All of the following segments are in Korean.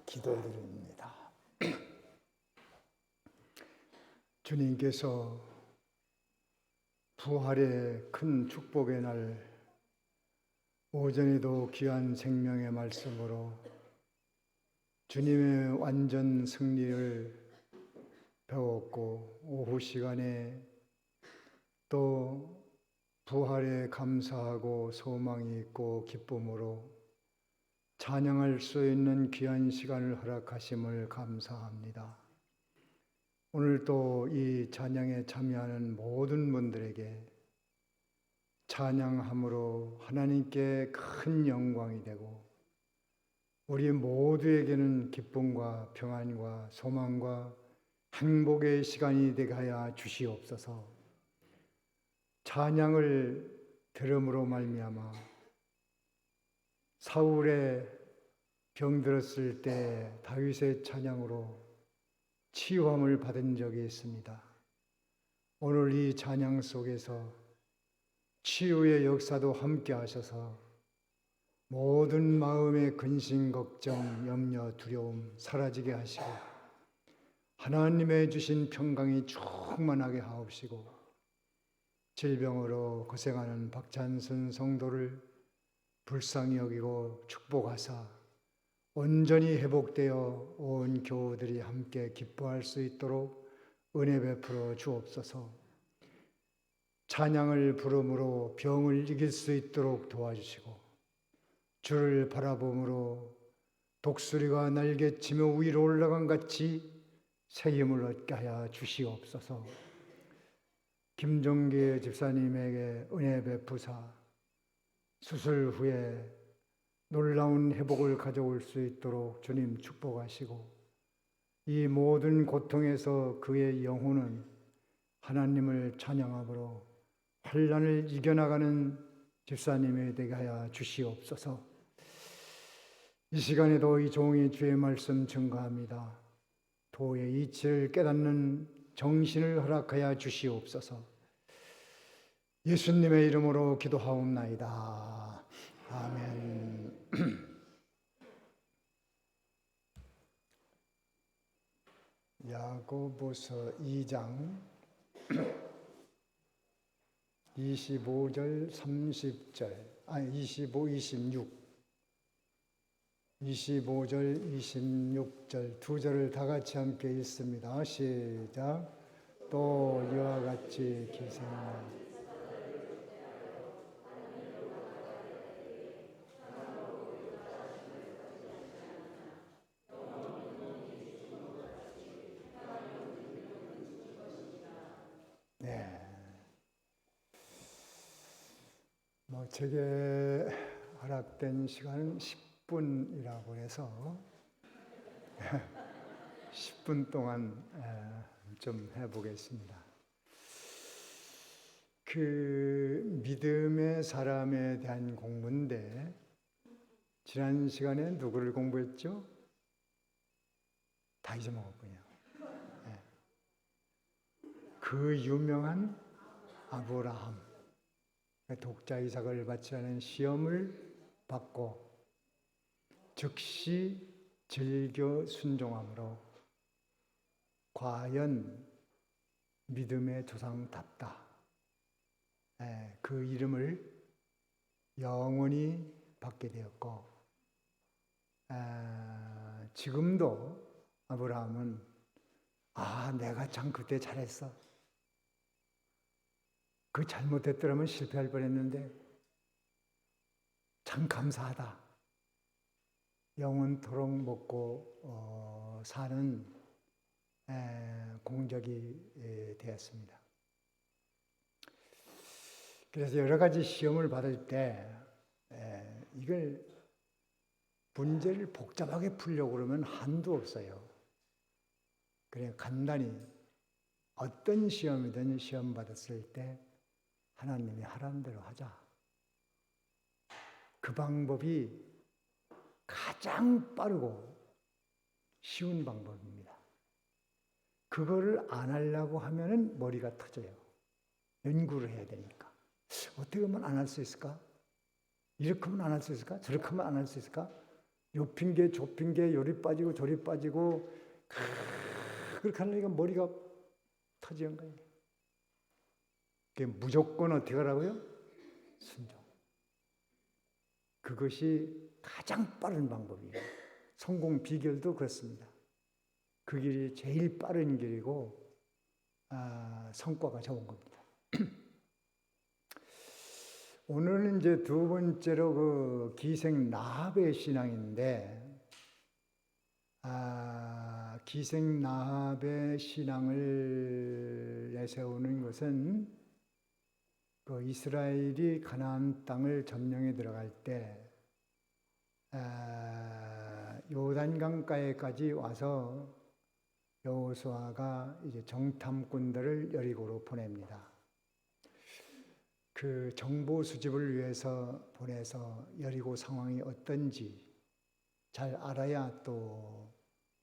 기도드립니다. 주님께서 부활의 큰 축복의 날 오전에도 귀한 생명의 말씀으로 주님의 완전 승리를 배웠고, 오후 시간에 또 부활에 감사하고 소망이 있고 기쁨으로 찬양할 수 있는 귀한 시간을 허락하심을 감사합니다. 오늘 또 이 찬양에 참여하는 모든 분들에게 찬양함으로 하나님께 큰 영광이 되고 우리 모두에게는 기쁨과 평안과 소망과 행복의 시간이 되게 하여 주시옵소서. 찬양을 들음으로 말미암아 사울의 병들었을 때 다윗의 찬양으로 치유함을 받은 적이 있습니다. 오늘 이 찬양 속에서 치유의 역사도 함께 하셔서 모든 마음의 근심, 걱정, 염려, 두려움 사라지게 하시고 하나님의 주신 평강이 충만하게 하옵시고 질병으로 고생하는 박찬순 성도를 불쌍히 여기고 축복하사 온전히 회복되어 온 교우들이 함께 기뻐할 수 있도록 은혜 베풀어 주옵소서. 찬양을 부름으로 병을 이길 수 있도록 도와주시고 주를 바라봄으로 독수리가 날개치며 위로 올라간 같이 새 힘을 얻게 하여 주시옵소서. 김종기 집사님에게 은혜 베푸사 수술 후에 놀라운 회복을 가져올 수 있도록 주님 축복하시고 이 모든 고통에서 그의 영혼은 하나님을 찬양함으로 환난을 이겨나가는 집사님이 되게 하여 주시옵소서. 이 시간에도 이 종이 주의 말씀 증거합니다. 도의 이치를 깨닫는 정신을 허락하여 주시옵소서. 예수님의 이름으로 기도하옵나이다. 아멘. 야고보서 2장 25절 30절 26 25절 26절 두 절을 다 같이 함께 읽습니다. 시작. 또 이와 같이 기생하라. 제게 허락된 시간은 10분이라고 해서 10분 동안 좀 해보겠습니다. 그 믿음의 사람에 대한 공부인데 지난 시간에 누구를 공부했죠? 다 잊어먹었군요. 그 유명한 아브라함. 독자 이삭을 바치라는 시험을 받고 즉시 즐겨 순종함으로 과연 믿음의 조상답다. 그 이름을 영원히 받게 되었고 지금도 아브라함은 내가 참 그때 잘했어. 그 잘못했더라면 실패할 뻔했는데 참 감사하다. 영원토록 먹고 사는 공적이 되었습니다. 그래서 여러 가지 시험을 받을 때 이걸 문제를 복잡하게 풀려고 그러면 한도 없어요. 그래 간단히 어떤 시험이든 시험 받았을 때 하나님이 하라는 대로 하자. 그 방법이 가장 빠르고 쉬운 방법입니다. 그거를 안 하려고 하면은 머리가 터져요. 연구를 해야 되니까. 어떻게 하면 안 할 수 있을까? 이렇게 하면 안 할 수 있을까? 저렇게 하면 안 할 수 있을까? 요 핑계 저 핑계 요리 빠지고 저리 빠지고 그렇게 하니까 머리가 터지는 거예요. 그게 무조건 어떻게 하라고요? 순종. 그것이 가장 빠른 방법이에요. 성공 비결도 그렇습니다. 그 길이 제일 빠른 길이고 성과가 좋은 겁니다. 오늘은 이제 두 번째로 그 기생 라합의 신앙인데, 기생 라합의 신앙을 내세우는 것은 그 이스라엘이 가나안 땅을 점령해 들어갈 때 요단강가에까지 와서 여호수아가 이제 정탐꾼들을 여리고로 보냅니다. 그 정보 수집을 위해서 보내서 여리고 상황이 어떤지 잘 알아야 또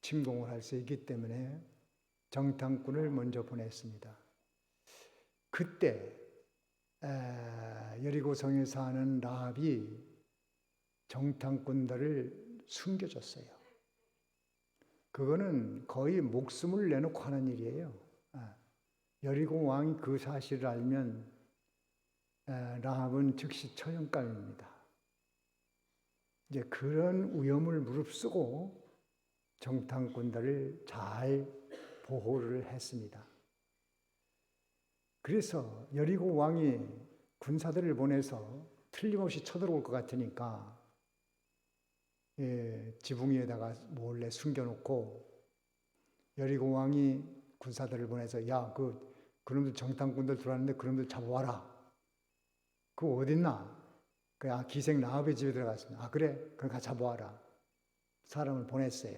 침공을 할 수 있기 때문에 정탐꾼을 먼저 보냈습니다. 그때 여리고 성에 사는 라합이 정탐꾼들을 숨겨줬어요. 그거는 거의 목숨을 내놓고 하는 일이에요. 여리고 왕이 그 사실을 알면 라합은 즉시 처형감입니다. 이제 그런 위험을 무릅쓰고 정탐꾼들을 잘 보호를 했습니다. 그래서 여리고 왕이 군사들을 보내서 틀림없이 쳐들어올 것 같으니까 지붕 위에다가 몰래 숨겨놓고 여리고 왕이 군사들을 보내서 야, 그놈들 정탐꾼들 들어왔는데 그놈들 잡아와라. 그거 어딨나? 기생 라합의 집에 들어갔습니다. 그래? 그럼 가서 잡아와라. 사람을 보냈어요.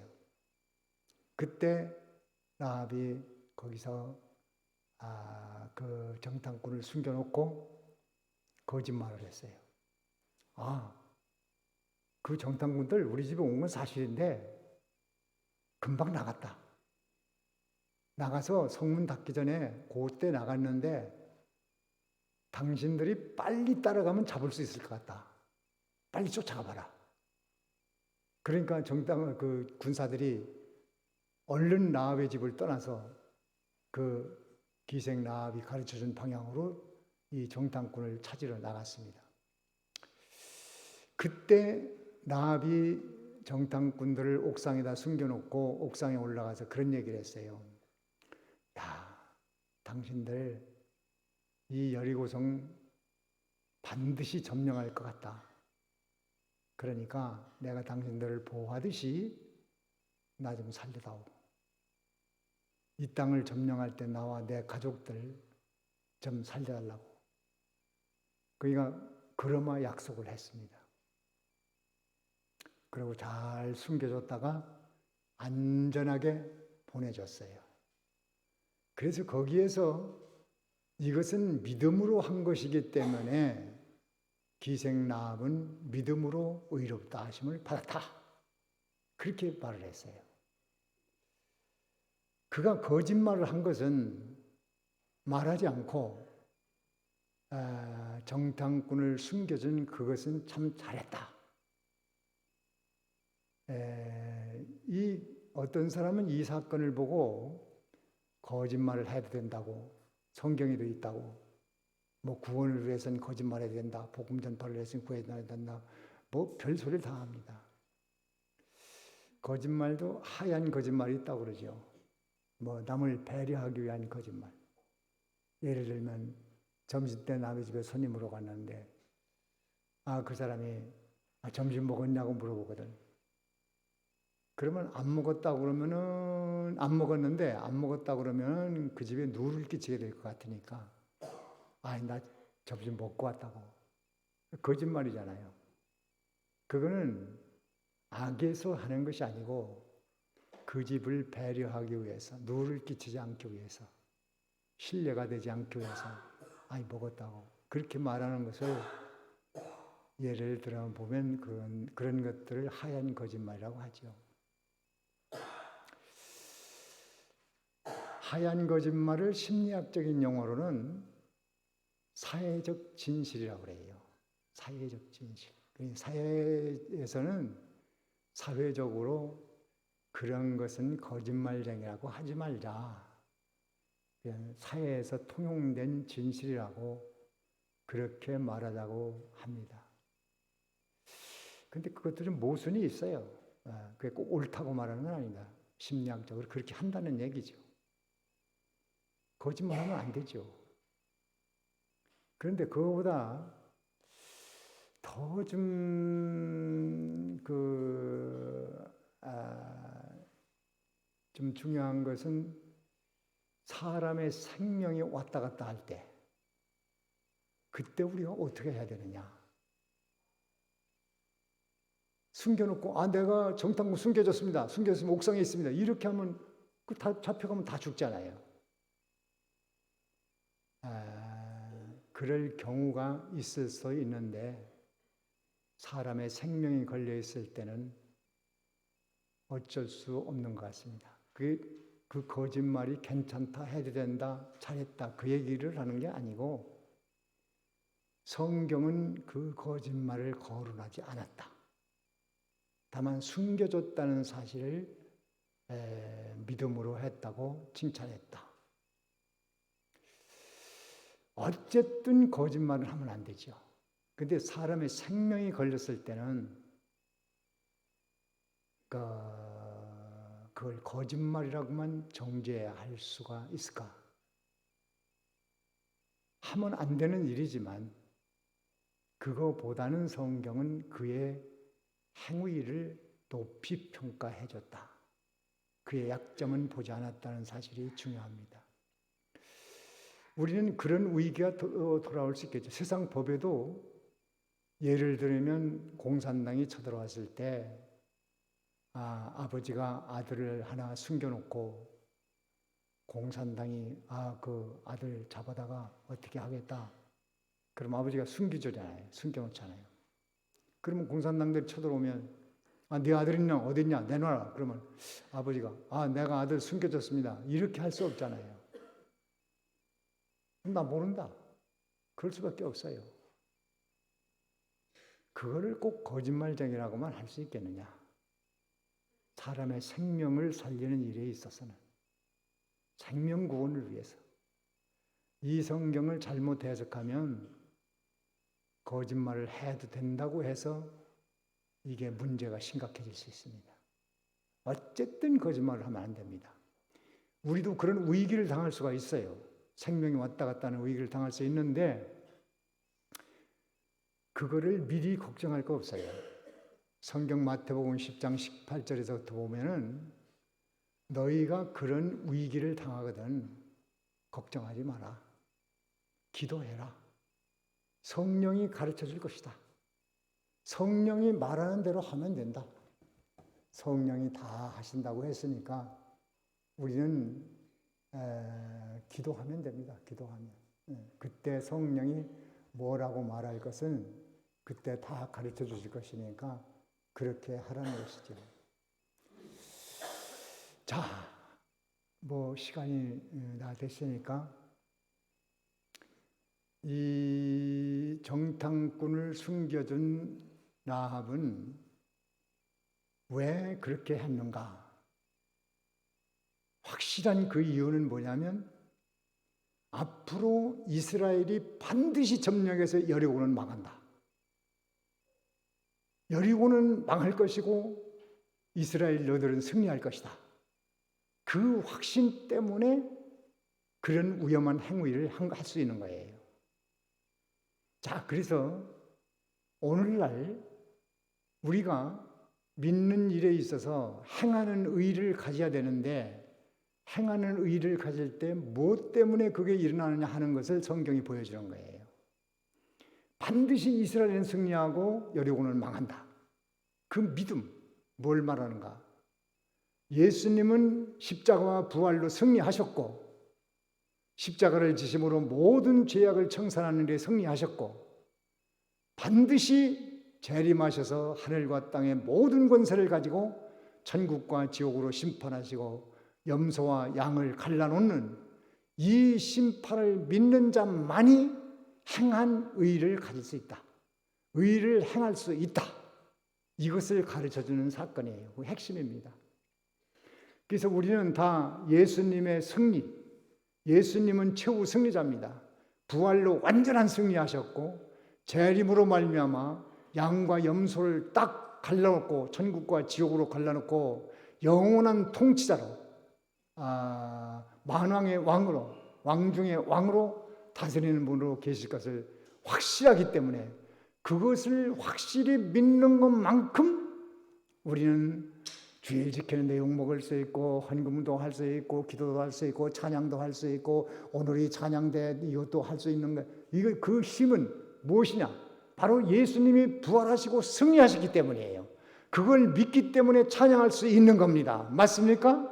그때 라합이 거기서 그 정탐꾼을 숨겨놓고 거짓말을 했어요. 그 정탐꾼들 우리 집에 온 건 사실인데 금방 나갔다. 나가서 성문 닫기 전에 그때 나갔는데 당신들이 빨리 따라가면 잡을 수 있을 것 같다. 빨리 쫓아가 봐라. 그러니까 그 군사들이 얼른 라합의 집을 떠나서 그 기생 라합이 가르쳐준 방향으로 이 정탐꾼을 찾으러 나갔습니다. 그때 라합이 정탐꾼들을 옥상에다 숨겨놓고 옥상에 올라가서 그런 얘기를 했어요. 야, 당신들 이 여리고성 반드시 점령할 것 같다. 그러니까 내가 당신들을 보호하듯이 나 좀 살려다오. 이 땅을 점령할 때 나와 내 가족들 좀 살려달라고. 그러니까 그러마 약속을 했습니다. 그리고 잘 숨겨줬다가 안전하게 보내줬어요. 그래서 거기에서 이것은 믿음으로 한 것이기 때문에 기생 라합은 믿음으로 의롭다 하심을 받았다. 그렇게 말을 했어요. 그가 거짓말을 한 것은 말하지 않고 정탐꾼을 숨겨준 그것은 참 잘했다. 이 어떤 사람은 이 사건을 보고 거짓말을 해도 된다고, 성경에도 있다고, 뭐 구원을 위해서는 거짓말해야 된다, 복음 전파를 위해서는 구해야 된다, 뭐 별소리를 다 합니다. 거짓말도 하얀 거짓말이 있다고 그러죠. 뭐 남을 배려하기 위한 거짓말. 예를 들면 점심때 남의 집에 손님으로 갔는데 그 사람이 점심 먹었냐고 물어보거든. 그러면 안 먹었다고 그러면은 안 먹었는데 안 먹었다고 그러면 그 집에 누를 끼치게 될 것 같으니까 나 점심 먹고 왔다고. 거짓말이잖아요. 그거는 악에서 하는 것이 아니고 그 집을 배려하기 위해서, 누를 끼치지 않기 위해서, 신뢰가 되지 않기 위해서 먹었다고 그렇게 말하는 것을 예를 들어 보면 그런 것들을 하얀 거짓말이라고 하죠. 하얀 거짓말을 심리학적인 용어로는 사회적 진실이라고 그래요. 사회적 진실. 사회에서는 사회적으로 그런 것은 거짓말쟁이라고 하지 말자. 그냥 사회에서 통용된 진실이라고 그렇게 말하자고 합니다. 근데 그것도 좀 모순이 있어요. 그게 꼭 옳다고 말하는 건 아니다. 심리학적으로 그렇게 한다는 얘기죠. 거짓말하면 안 되죠. 그런데 그거보다 더 좀 중요한 것은 사람의 생명이 왔다 갔다 할 때, 그때 우리가 어떻게 해야 되느냐. 숨겨놓고, 내가 정탐구 숨겨졌습니다. 숨겨졌으면 옥상에 있습니다. 이렇게 하면, 다 잡혀가면 다 죽잖아요. 그럴 경우가 있을 수 있는데, 사람의 생명이 걸려 있을 때는 어쩔 수 없는 것 같습니다. 그 거짓말이 괜찮다, 해도 된다, 잘했다, 그 얘기를 하는 게 아니고, 성경은 그 거짓말을 거론하지 않았다. 다만 숨겨졌다는 사실을 믿음으로 했다고 칭찬했다. 어쨌든 거짓말을 하면 안 되죠. 근데 사람의 생명이 걸렸을 때는 그걸 거짓말이라고만 정죄할 수가 있을까? 하면 안 되는 일이지만 그거보다는 성경은 그의 행위를 높이 평가해 줬다. 그의 약점은 보지 않았다는 사실이 중요합니다. 우리는 그런 위기가 돌아올 수 있겠죠. 세상 법에도 예를 들면 공산당이 쳐들어왔을 때 아버지가 아들을 하나 숨겨놓고 공산당이 그 아들 잡아다가 어떻게 하겠다. 그럼 아버지가 숨겨주잖아요. 숨겨놓잖아요. 그러면 공산당들이 쳐들어오면 네 아들 있냐? 어디 있냐? 내놔라. 그러면 아버지가 내가 아들 숨겨줬습니다. 이렇게 할 수 없잖아요. 나 모른다. 그럴 수밖에 없어요. 그거를 꼭 거짓말쟁이라고만 할 수 있겠느냐? 사람의 생명을 살리는 일에 있어서는 생명 구원을 위해서 이 성경을 잘못 해석하면 거짓말을 해도 된다고 해서 이게 문제가 심각해질 수 있습니다. 어쨌든 거짓말을 하면 안 됩니다. 우리도 그런 위기를 당할 수가 있어요. 생명이 왔다 갔다 하는 위기를 당할 수 있는데 그거를 미리 걱정할 거 없어요. 성경 마태복음 10장 18절에서부터 보면은 너희가 그런 위기를 당하거든 걱정하지 마라. 기도해라. 성령이 가르쳐 줄 것이다. 성령이 말하는 대로 하면 된다. 성령이 다 하신다고 했으니까 우리는 기도하면 됩니다. 기도하면. 그때 성령이 뭐라고 말할 것은 그때 다 가르쳐 주실 것이니까 그렇게 하라는 것이죠. 자, 시간이 다 됐으니까 이 정탐꾼을 숨겨준 라합은 왜 그렇게 했는가? 확실한 그 이유는 뭐냐면 앞으로 이스라엘이 반드시 점령해서 여리고는 망한다. 여리고는 망할 것이고 이스라엘 너희들은 승리할 것이다. 그 확신 때문에 그런 위험한 행위를 할 수 있는 거예요. 자, 그래서 오늘날 우리가 믿는 일에 있어서 행하는 의를 가져야 되는데 행하는 의를 가질 때 무엇 때문에 그게 일어나느냐 하는 것을 성경이 보여주는 거예요. 반드시 이스라엘은 승리하고 여리고는 망한다. 그 믿음, 뭘 말하는가? 예수님은 십자가와 부활로 승리하셨고 십자가를 지심으로 모든 죄악을 청산하는 데 승리하셨고 반드시 재림하셔서 하늘과 땅의 모든 권세를 가지고 천국과 지옥으로 심판하시고 염소와 양을 갈라놓는 이 심판을 믿는 자만이 행한 의를 가질 수 있다. 의를 행할 수 있다. 이것을 가르쳐주는 사건이에요. 그 핵심입니다. 그래서 우리는 다 예수님의 승리, 예수님은 최후 승리자입니다. 부활로 완전한 승리하셨고 재림으로 말미암아 양과 염소를 딱 갈라놓고 천국과 지옥으로 갈라놓고 영원한 통치자로 만왕의 왕으로 왕 중의 왕으로 다스리는 분으로 계실 것을 확실하기 때문에 그것을 확실히 믿는 것만큼 우리는 주일 지키는데 욕먹을 수 있고 헌금도 할 수 있고 기도도 할 수 있고 찬양도 할 수 있고 오늘이 찬양대 이것도 할 수 있는 거 이거 그 힘은 무엇이냐? 바로 예수님이 부활하시고 승리하셨기 때문이에요. 그걸 믿기 때문에 찬양할 수 있는 겁니다. 맞습니까?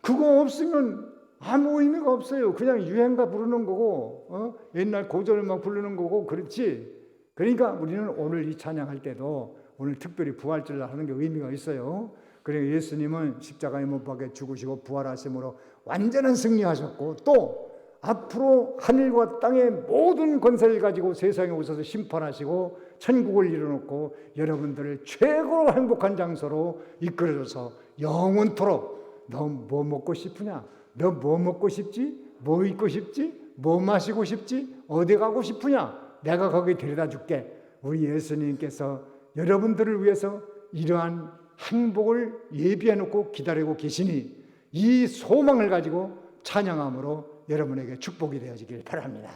그거 없으면 아무 의미가 없어요. 그냥 유행가 부르는 거고 옛날 고전을 부르는 거고 그렇지. 그러니까 우리는 오늘 이 찬양할 때도 오늘 특별히 부활절을 하는 게 의미가 있어요. 그래서 예수님은 십자가에 못 박혀 죽으시고 부활하심으로 완전한 승리하셨고 또 앞으로 하늘과 땅의 모든 권세를 가지고 세상에 오셔서 심판하시고 천국을 이뤄놓고 여러분들을 최고로 행복한 장소로 이끌어줘서 영원토록 너 뭐 먹고 싶으냐? 너 뭐 먹고 싶지? 뭐 입고 싶지? 뭐 마시고 싶지? 어디 가고 싶으냐? 내가 거기 데려다 줄게. 우리 예수님께서 여러분들을 위해서 이러한 행복을 예비해 놓고 기다리고 계시니 이 소망을 가지고 찬양함으로 여러분에게 축복이 되어지길 바랍니다.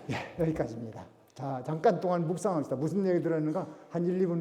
예, 여기까지입니다. 자, 잠깐 동안 묵상합시다. 무슨 얘기 들었는가? 한 1, 2분